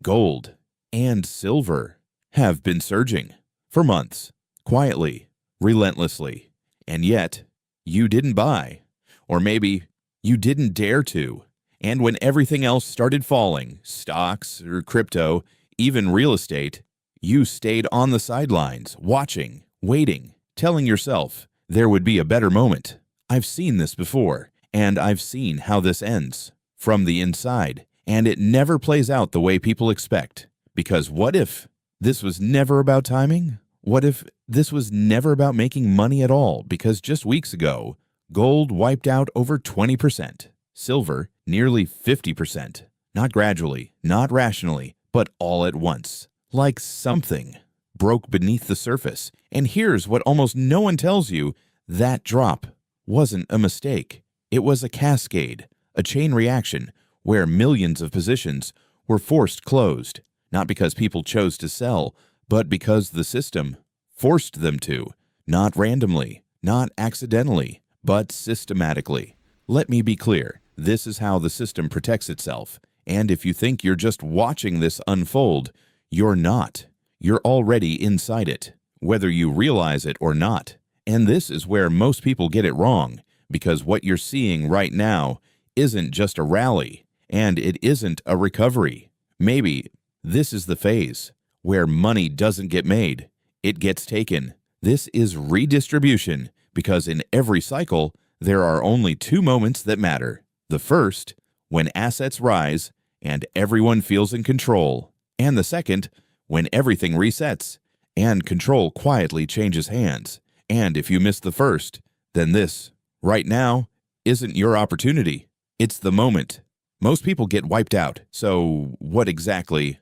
Gold and silver have been surging for months, quietly, relentlessly, and yet you didn't buy, or maybe you didn't dare to. And when everything else started falling, stocks or crypto, even real estate, you stayed on the sidelines, watching, waiting, telling yourself there would be a better moment. I've seen this before, and I've seen how this ends from the inside, and it never plays out the way people expect. Because what if this was never about timing? What if this was never about making money at all? Because just weeks ago, gold wiped out over 20%, silver nearly 50%. Not gradually, not rationally, but all at once. Like something broke beneath the surface. And here's what almost no one tells you: that drop wasn't a mistake. It was a cascade, a chain reaction where millions of positions were forced closed, not because people chose to sell, but because the system forced them to, not randomly, not accidentally, but systematically. Let me be clear, this is how the system protects itself. And if you think you're just watching this unfold, you're not. You're already inside it, whether you realize it or not. And this is where most people get it wrong, because what you're seeing right now isn't just a rally, and it isn't a recovery. Maybe this is the phase where money doesn't get made, it gets taken. This is redistribution, because in every cycle, there are only two moments that matter. The first, when assets rise and everyone feels in control. And the second, when everything resets and control quietly changes hands. And if you miss the first, then this, right now, isn't your opportunity. It's the moment. Most people get wiped out. So what exactly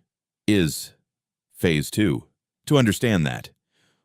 is Phase 2? To understand that,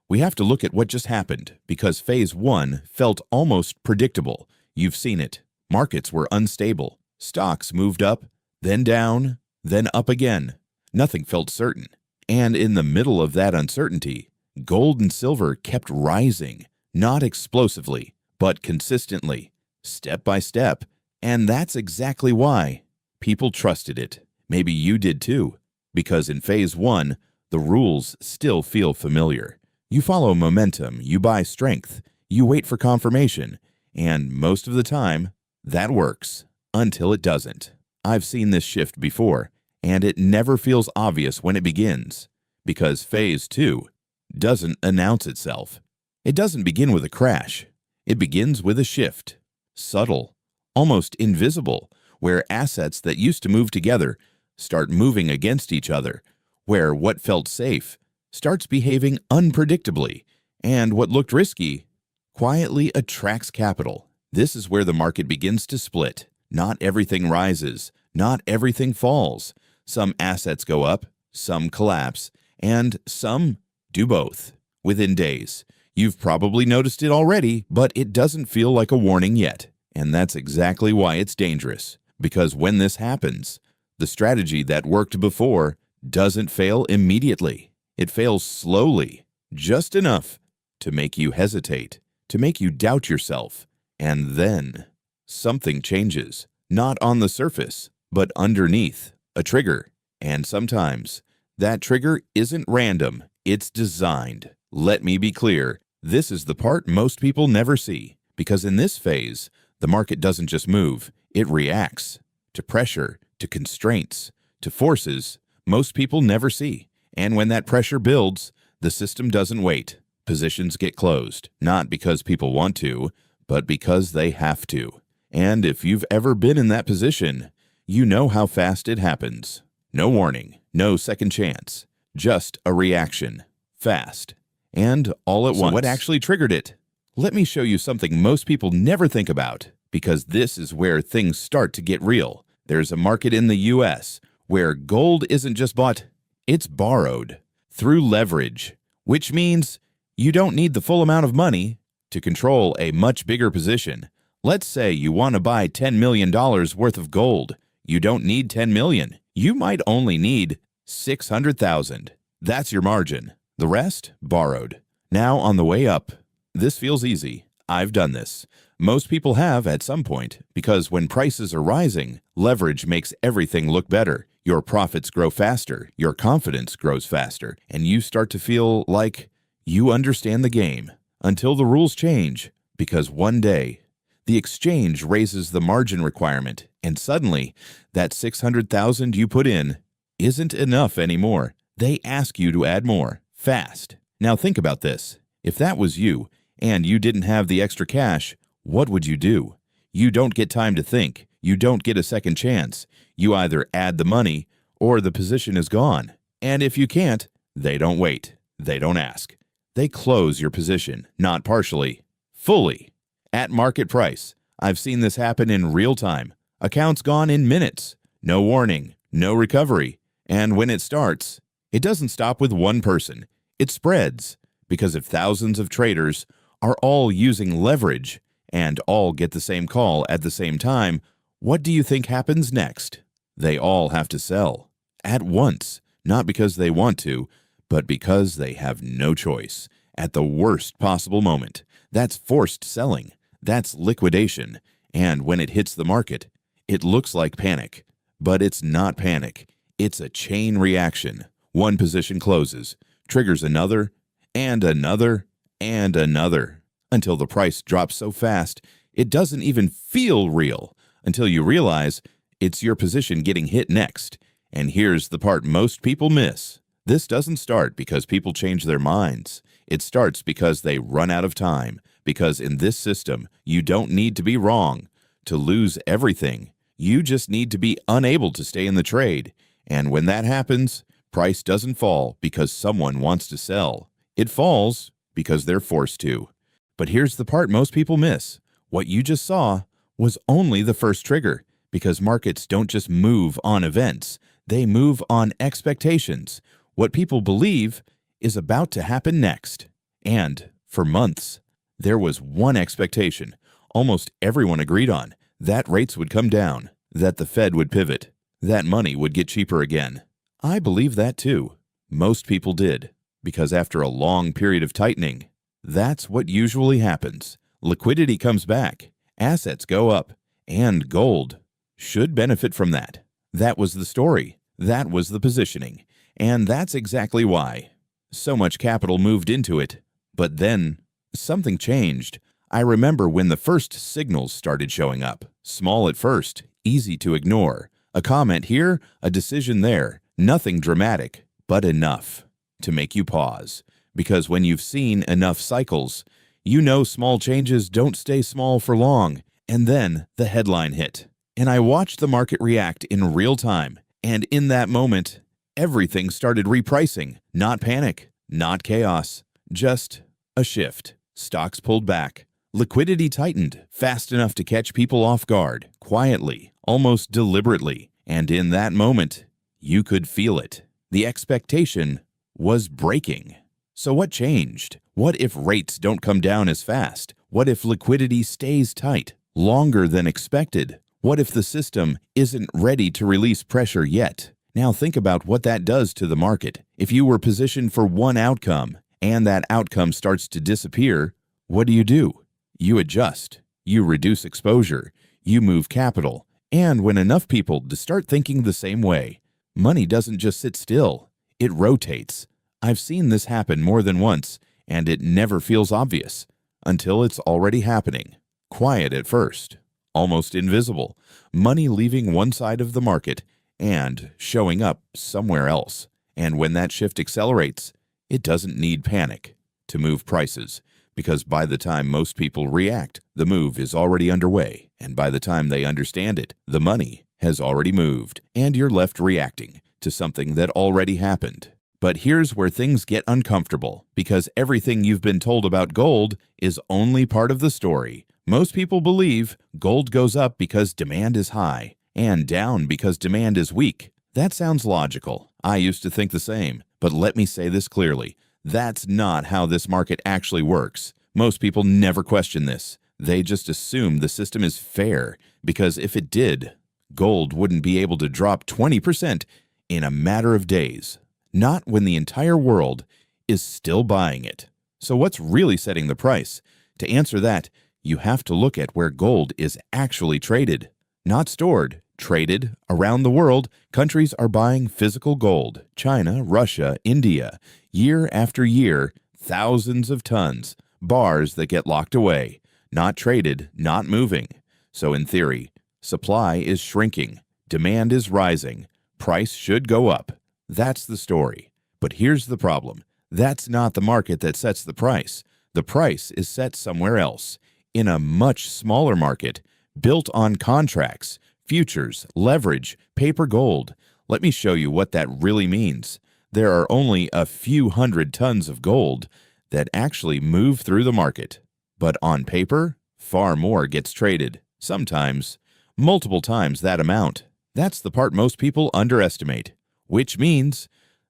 we have to look at what just happened, because Phase 1 felt almost predictable. You've seen it. Markets were unstable. Stocks moved up, then down, then up again. Nothing felt certain. And in the middle of that uncertainty, gold and silver kept rising, not explosively, but consistently, step by step. And that's exactly why people trusted it. Maybe you did too, because in Phase 1, the rules still feel familiar. You follow momentum, you buy strength, you wait for confirmation, and most of the time, that works until it doesn't. I've seen this shift before, and it never feels obvious when it begins, because Phase 2 doesn't announce itself. It doesn't begin with a crash. It begins with a shift, subtle, almost invisible, where assets that used to move together start moving against each other, where what felt safe starts behaving unpredictably, and what looked risky quietly attracts capital. This is where the market begins to split. Not everything rises, not everything falls. Some assets go up, some collapse, and some do both within days. You've probably noticed it already, but it doesn't feel like a warning yet. And that's exactly why it's dangerous, because when this happens, the strategy that worked before doesn't fail immediately. It fails slowly, just enough to make you hesitate, to make you doubt yourself. And then something changes, not on the surface, but underneath, a trigger. And sometimes that trigger isn't random, it's designed. Let me be clear, this is the part most people never see, because in this phase, the market doesn't just move, it reacts to pressure, to constraints, to forces most people never see. And when that pressure builds, the system doesn't wait. Positions get closed, not because people want to, but because they have to. And if you've ever been in that position, you know how fast it happens. No warning, no second chance, just a reaction. Fast. And all at once. So what actually triggered it? Let me show you something most people never think about, because this is where things start to get real. There's a market in the US where gold isn't just bought, it's borrowed through leverage, which means you don't need the full amount of money to control a much bigger position. Let's say you want to buy $10 million worth of gold. You don't need $10 million. You might only need $600,000. That's your margin. The rest, borrowed. Now on the way up. This feels easy. I've done this. Most people have at some point, because when prices are rising, leverage makes everything look better. Your profits grow faster, your confidence grows faster, and you start to feel like you understand the game until the rules change, because one day the exchange raises the margin requirement, and suddenly that 600,000 you put in isn't enough anymore. They ask you to add more, fast. Now think about this. If that was you, and you didn't have the extra cash, what would you do? You don't get time to think. You don't get a second chance. You either add the money or the position is gone. And if you can't, they don't wait. They don't ask. They close your position, not partially, fully. At market price. I've seen this happen in real time. Accounts gone in minutes. No warning, no recovery. And when it starts, it doesn't stop with one person. It spreads. Because if thousands of traders are all using leverage and all get the same call at the same time, what do you think happens next? They all have to sell. At once. Not because they want to, but because they have no choice. At the worst possible moment. That's forced selling. That's liquidation. And when it hits the market, it looks like panic. But it's not panic. It's a chain reaction. One position closes, triggers another, and another, and another, until the price drops so fast it doesn't even feel real, until you realize it's your position getting hit next. And here's the part most people miss. This doesn't start because people change their minds. It starts because they run out of time. Because in this system, you don't need to be wrong to lose everything. You just need to be unable to stay in the trade. And when that happens, price doesn't fall because someone wants to sell. It falls because they're forced to. But here's the part most people miss. What you just saw was only the first trigger, because markets don't just move on events. They move on expectations. What people believe is about to happen next. And for months, there was one expectation almost everyone agreed on, that rates would come down, that the Fed would pivot, that money would get cheaper again. I believe that too. Most people did, because after a long period of tightening, that's what usually happens. Liquidity comes back, assets go up, and gold should benefit from that. That was the story. That was the positioning. And that's exactly why so much capital moved into it. But then something changed. I remember when the first signals started showing up. Small at first, easy to ignore. A comment here, a decision there. Nothing dramatic, but enough to make you pause. Because when you've seen enough cycles, you know small changes don't stay small for long. And then the headline hit. And I watched the market react in real time. And in that moment, everything started repricing. Not panic, not chaos, just a shift. Stocks pulled back. Liquidity tightened fast enough to catch people off guard, quietly, almost deliberately. And in that moment, you could feel it. The expectation was breaking. So what changed? What if rates don't come down as fast? What if liquidity stays tight longer than expected? What if the system isn't ready to release pressure yet? Now think about what that does to the market. If you were positioned for one outcome and that outcome starts to disappear, what do? You adjust. You reduce exposure. You move capital. And when enough people start thinking the same way, money doesn't just sit still. It rotates. I've seen this happen more than once, and it never feels obvious until it's already happening. Quiet at first, almost invisible. Money leaving one side of the market and showing up somewhere else. And when that shift accelerates, it doesn't need panic to move prices, because by the time most people react, the move is already underway. And by the time they understand it, the money has already moved, and you're left reacting to something that already happened. But here's where things get uncomfortable, because everything you've been told about gold is only part of the story. Most people believe gold goes up because demand is high, and down because demand is weak. That sounds logical. I used to think the same. But let me say this clearly. That's not how this market actually works. Most people never question this. They just assume the system is fair, because if it did, gold wouldn't be able to drop 20% in a matter of days. Not when the entire world is still buying it. So what's really setting the price? To answer that, you have to look at where gold is actually traded. Not stored, Traded around the world, countries are buying physical gold. China, Russia, India. Year after year, thousands of tons. Bars that get locked away. Not traded, not moving. So in theory, supply is shrinking. Demand is rising. Price should go up. That's the story. But here's the problem. That's not the market that sets the price. The price is set somewhere else, in a much smaller market, built on contracts, futures, leverage, paper gold. Let me show you what that really means. There are only a few hundred tons of gold that actually move through the market. But on paper, far more gets traded. Sometimes, multiple times that amount. That's the part most people underestimate. Which means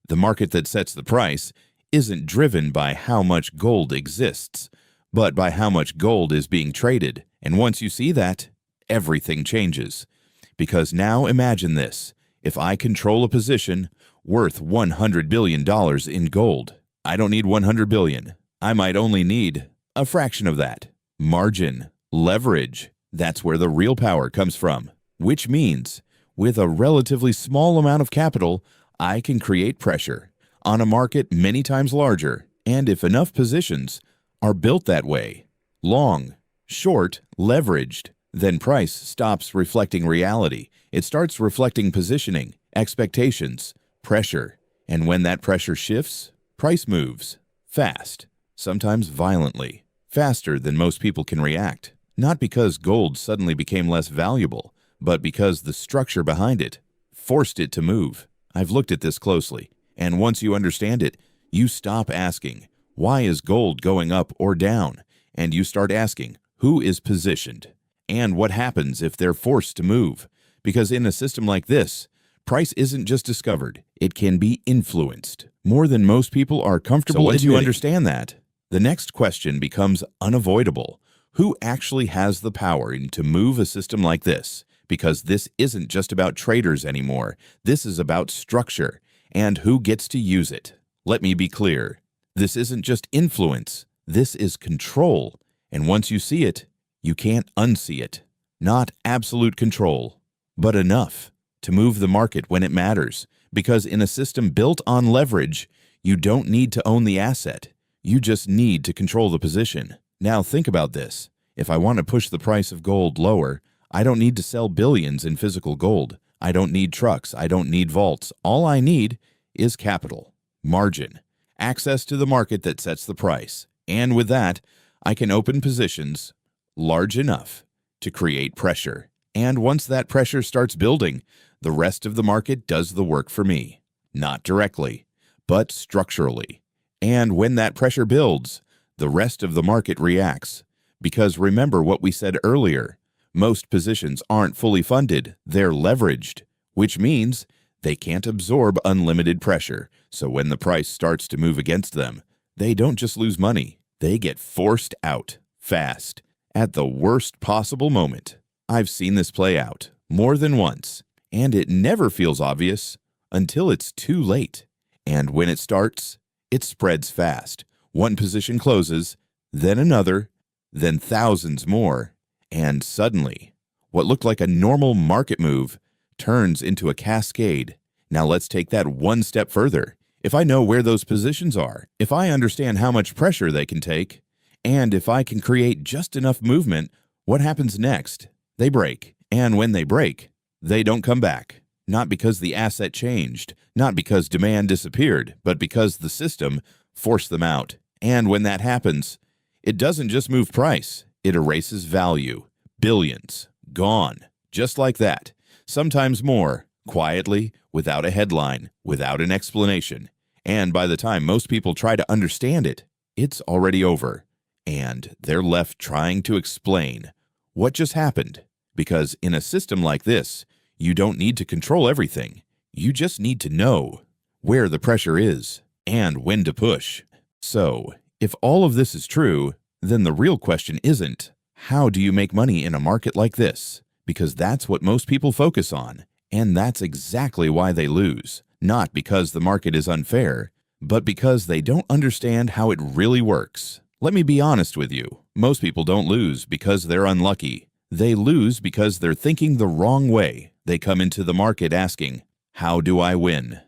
the market that sets the price isn't driven by how much gold exists, but by how much gold is being traded. And once you see that, everything changes. Because now imagine this. If I control a position worth $100 billion in gold, I don't need 100 billion. I might only need a fraction of that. Margin, leverage, that's where the real power comes from. Which means, with a relatively small amount of capital, I can create pressure on a market many times larger, and if enough positions are built that way, long, short, leveraged, then price stops reflecting reality. It starts reflecting positioning, expectations, pressure, and when that pressure shifts, price moves fast, sometimes violently, faster than most people can react. Not because gold suddenly became less valuable, but because the structure behind it forced it to move. I've looked at this closely, and once you understand it, you stop asking, why is gold going up or down? And you start asking, who is positioned? And what happens if they're forced to move? Because in a system like this, price isn't just discovered, it can be influenced more than most people are comfortable. So once you understand that, the next question becomes unavoidable. Who actually has the power to move a system like this? Because this isn't just about traders anymore. This is about structure and who gets to use it. Let me be clear. This isn't just influence. This is control. And once you see it, you can't unsee it. Not absolute control, but enough to move the market when it matters. Because in a system built on leverage, you don't need to own the asset. You just need to control the position. Now think about this. If I want to push the price of gold lower, I don't need to sell billions in physical gold. I don't need trucks. I don't need vaults. All I need is capital, margin, access to the market that sets the price. And with that, I can open positions large enough to create pressure. And once that pressure starts building, the rest of the market does the work for me. Not directly, but structurally. And when that pressure builds, the rest of the market reacts. Because remember what we said earlier, most positions aren't fully funded, they're leveraged, which means they can't absorb unlimited pressure. So when the price starts to move against them, they don't just lose money, they get forced out fast at the worst possible moment. I've seen this play out more than once, and it never feels obvious until it's too late. And when it starts, it spreads fast. One position closes, then another, then thousands more. And suddenly, what looked like a normal market move turns into a cascade. Now let's take that one step further. If I know where those positions are, if I understand how much pressure they can take, and if I can create just enough movement, what happens next? They break. And when they break, they don't come back. Not because the asset changed, not because demand disappeared, but because the system forced them out. And when that happens, it doesn't just move price. It erases value. Billions. Gone. Just like that. Sometimes more. Quietly, without a headline, without an explanation. And by the time most people try to understand it, it's already over. And they're left trying to explain what just happened. Because in a system like this, you don't need to control everything. You just need to know where the pressure is and when to push. So, if all of this is true, then the real question isn't, how do you make money in a market like this? Because that's what most people focus on, and that's exactly why they lose. Not because the market is unfair, but because they don't understand how it really works. Let me be honest with you. Most people don't lose because they're unlucky. They lose because they're thinking the wrong way. They come into the market asking, how do I win?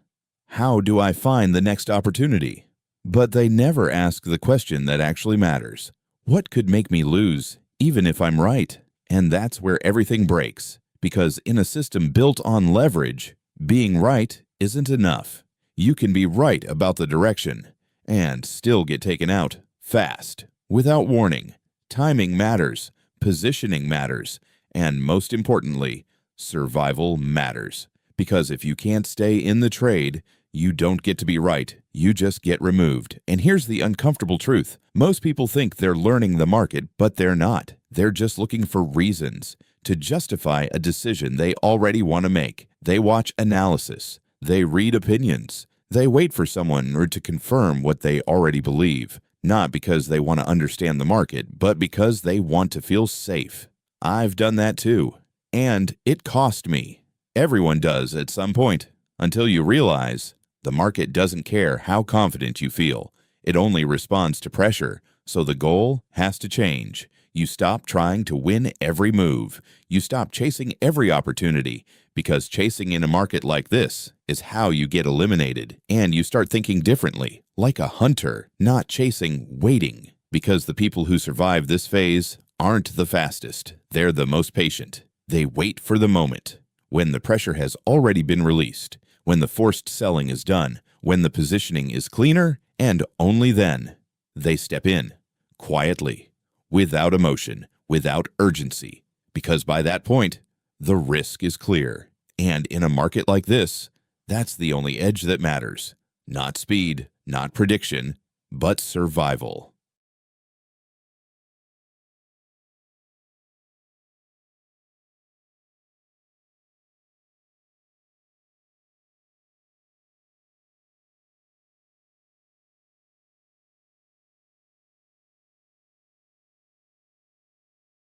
How do I find the next opportunity? But they never ask the question that actually matters. What could make me lose, even if I'm right? And that's where everything breaks, because in a system built on leverage, being right isn't enough. You can be right about the direction and still get taken out fast, without warning. Timing matters, positioning matters, and most importantly, survival matters. Because if you can't stay in the trade, you don't get to be right, you just get removed. And here's the uncomfortable truth. Most people think they're learning the market, but they're not. They're just looking for reasons to justify a decision they already want to make. They watch analysis. They read opinions. They wait for someone or to confirm what they already believe, not because they want to understand the market, but because they want to feel safe. I've done that too. And it cost me. Everyone does at some point, until you realize the market doesn't care how confident you feel. It only responds to pressure, so the goal has to change. You stop trying to win every move. You stop chasing every opportunity, because chasing in a market like this is how you get eliminated. And you start thinking differently, like a hunter, not chasing, waiting. Because the people who survive this phase aren't the fastest. They're the most patient. They wait for the moment, when the pressure has already been released, when the forced selling is done, when the positioning is cleaner, and only then they step in, quietly, without emotion, without urgency, because by that point, the risk is clear. And in a market like this, that's the only edge that matters. Not speed, not prediction, but survival.